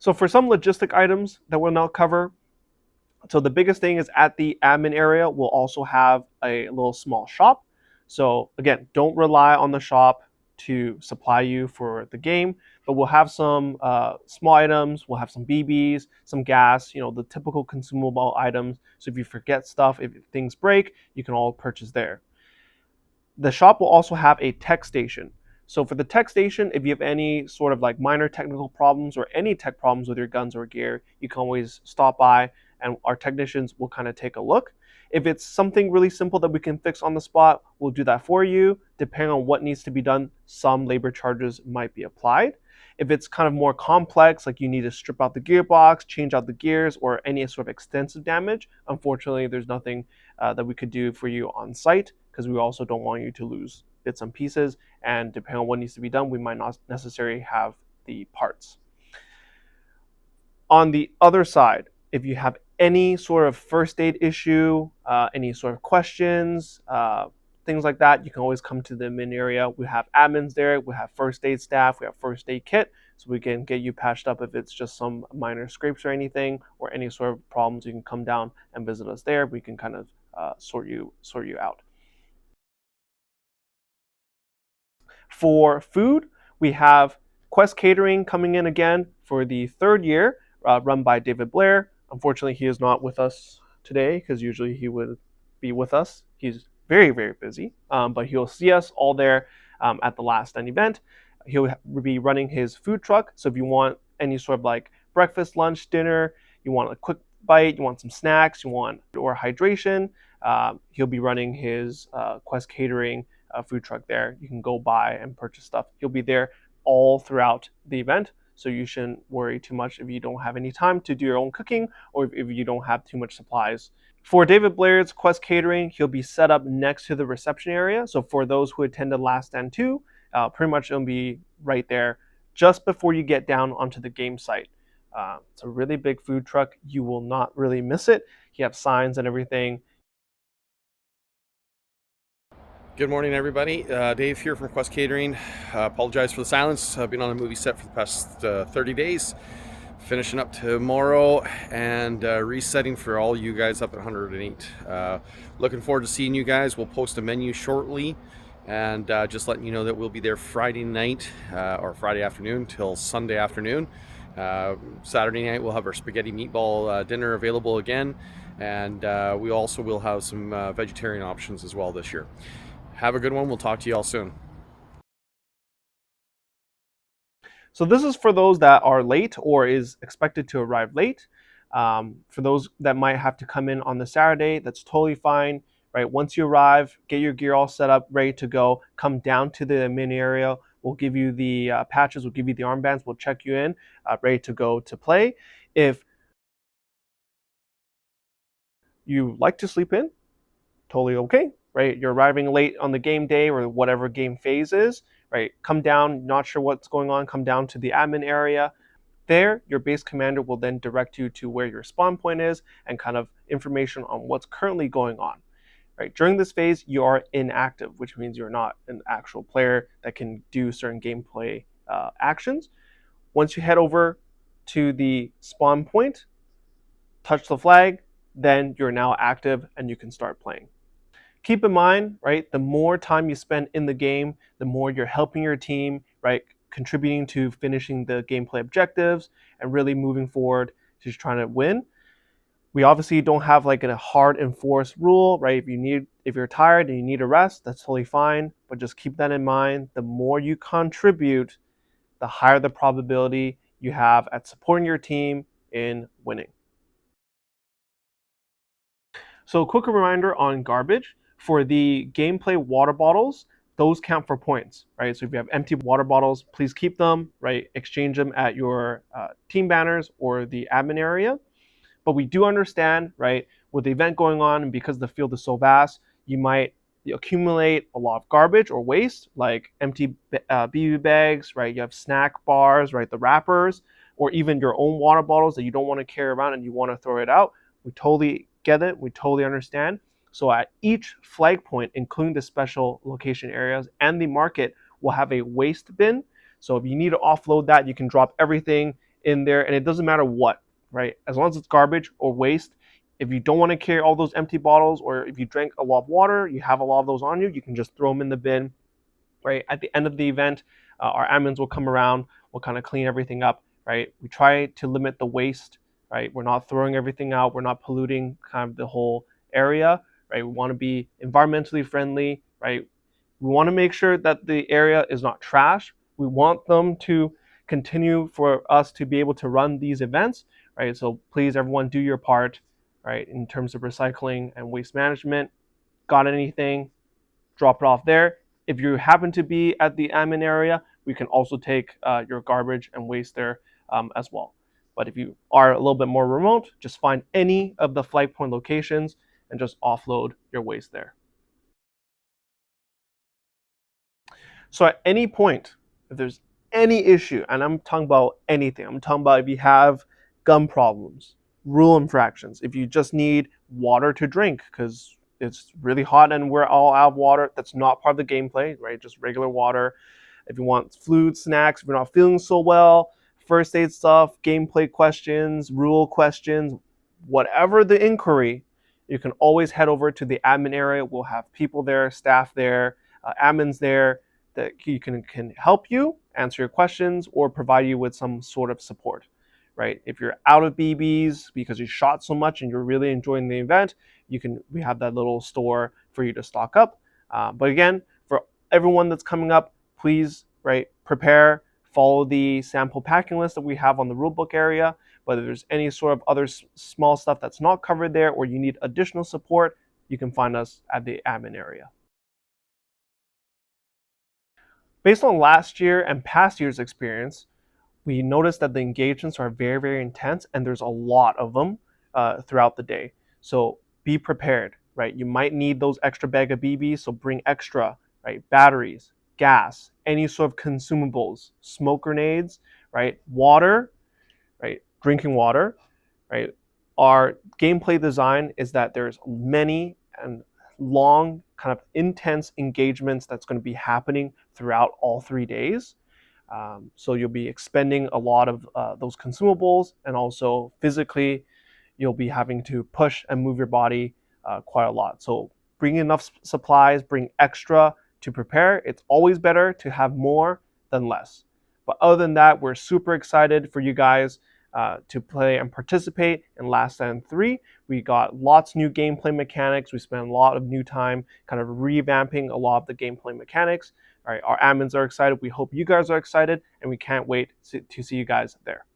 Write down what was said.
So for some logistic items that we'll now cover, so the biggest thing is at the admin area, we'll also have a little small shop. So again, don't rely on the shop to supply you for the game, but we'll have some small items. We'll have some BBs, some gas, the typical consumable items. So if you forget stuff, if things break, you can all purchase there. The shop will also have a tech station. So for the tech station, if you have any sort of like minor technical problems or any tech problems with your guns or gear, you can always stop by and our technicians will kind of take a look. If it's something really simple that we can fix on the spot, we'll do that for you. Depending on what needs to be done, some labor charges might be applied. If it's kind of more complex, like you need to strip out the gearbox, change out the gears, or any sort of extensive damage, unfortunately, there's nothing that we could do for you on site because we also don't want you to lose bits and pieces. And depending on what needs to be done, we might not necessarily have the parts. On the other side, if you have any sort of first aid issue, any sort of questions, things like that, you can always come to the admin area. We have admins there, we have first aid staff, we have first aid kit, so we can get you patched up if it's just some minor scrapes or anything, or any sort of problems. You can come down and visit us there. We can kind of sort you out. For food, we have Quest Catering coming in again for the third year, run by David Blair. Unfortunately, he is not with us today because usually he would be with us. He's very, very busy, but he'll see us all there at the Last Stand event. He'll be running his food truck. So if you want any sort of like breakfast, lunch, dinner, you want a quick bite, you want some snacks, you want or hydration, he'll be running his Quest Catering food truck there. You can go buy and purchase stuff. He'll be there all throughout the event, so you shouldn't worry too much if you don't have any time to do your own cooking or if you don't have too much supplies. For David Blair's Quest Catering, he'll be set up next to the reception area. So for those who attended Last Stand 2, pretty much it'll be right there just before you get down onto the game site. It's a really big food truck. You will not really miss it. You have signs and everything. Good morning, everybody. Dave here from Quest Catering. Apologize for the silence. I've been on a movie set for the past 30 days. Finishing up tomorrow and resetting for all you guys up at 108. Looking forward to seeing you guys. We'll post a menu shortly and just letting you know that we'll be there Friday night or Friday afternoon till Sunday afternoon. Saturday night we'll have our spaghetti meatball dinner available again, and we also will have some vegetarian options as well this year. Have a good one. We'll talk to you all soon. So this is for those that are late or is expected to arrive late. For those that might have to come in on the Saturday, that's totally fine. Right? Once you arrive, get your gear all set up, ready to go. Come down to the mini area. We'll give you the patches. We'll give you the armbands. We'll check you in, ready to go to play. If you like to sleep in, totally okay. Right? You're arriving late on the game day or whatever game phase is. Right? Come down, not sure what's going on, come down to the admin area. There, your base commander will then direct you to where your spawn point is and kind of information on what's currently going on. Right? During this phase, you are inactive, which means you're not an actual player that can do certain gameplay actions. Once you head over to the spawn point, touch the flag, then you're now active and you can start playing. Keep in mind, right, the more time you spend in the game, the more you're helping your team, right, contributing to finishing the gameplay objectives and really moving forward to trying to win. We obviously don't have like a hard enforced rule, right? If you're tired and you need a rest, that's totally fine. But just keep that in mind. The more you contribute, the higher the probability you have at supporting your team in winning. So a quick reminder on garbage. For the gameplay water bottles, those count for points, right? So if you have empty water bottles, please keep them, right? Exchange them at your team banners or the admin area. But we do understand, right, with the event going on and because the field is so vast, you might accumulate a lot of garbage or waste, like empty BB bags, right? You have snack bars, right? The wrappers, or even your own water bottles that you don't want to carry around and you want to throw it out. We totally get it. We totally understand. So at each flag point, including the special location areas and the market, will have a waste bin. So if you need to offload that, you can drop everything in there, and it doesn't matter what, right? As long as it's garbage or waste, if you don't want to carry all those empty bottles, or if you drank a lot of water, you have a lot of those on you, you can just throw them in the bin, right? At the end of the event, our admins will come around, we'll kind of clean everything up, right? We try to limit the waste, right? We're not throwing everything out, we're not polluting kind of the whole area, right? We want to be environmentally friendly, right? We want to make sure that the area is not trash. We want them to continue for us to be able to run these events, right? So please, everyone, do your part, right? In terms of recycling and waste management. Got anything? Drop it off there. If you happen to be at the admin area, we can also take your garbage and waste there as well. But if you are a little bit more remote, just find any of the flight point locations and just offload your waste there. So at any point, if there's any issue, and I'm talking about anything, I'm talking about if you have gum problems, rule infractions, if you just need water to drink because it's really hot and we're all out of water, that's not part of the gameplay, right? Just regular water. If you want food, snacks, if you're not feeling so well, first aid stuff, gameplay questions, rule questions, whatever the inquiry, you can always head over to the admin area. We'll have people there, staff there, admins there that you can help you answer your questions or provide you with some sort of support, right? If you're out of BBs because you shot so much and you're really enjoying the event, we have that little store for you to stock up. But again, for everyone that's coming up, please, right, prepare, follow the sample packing list that we have on the rulebook area. Whether there's any sort of other small stuff that's not covered there or you need additional support, you can find us at the admin area. Based on last year and past year's experience, we noticed that the engagements are very, very intense and there's a lot of them throughout the day. So be prepared, right? You might need those extra bag of BBs, so bring extra, right? Batteries, gas, any sort of consumables, smoke grenades, right? Water, right? Drinking water, right? Our gameplay design is that there's many and long, kind of intense engagements that's going to be happening throughout all 3 days. So you'll be expending a lot of those consumables, and also physically, you'll be having to push and move your body quite a lot. So bring enough supplies, bring extra to prepare. It's always better to have more than less. But other than that, we're super excited for you guys to play and participate in Last Stand 3. We got lots new gameplay mechanics. We spent a lot of new time kind of revamping a lot of the gameplay mechanics. All right, our admins are excited. We hope you guys are excited, and we can't wait to see you guys there.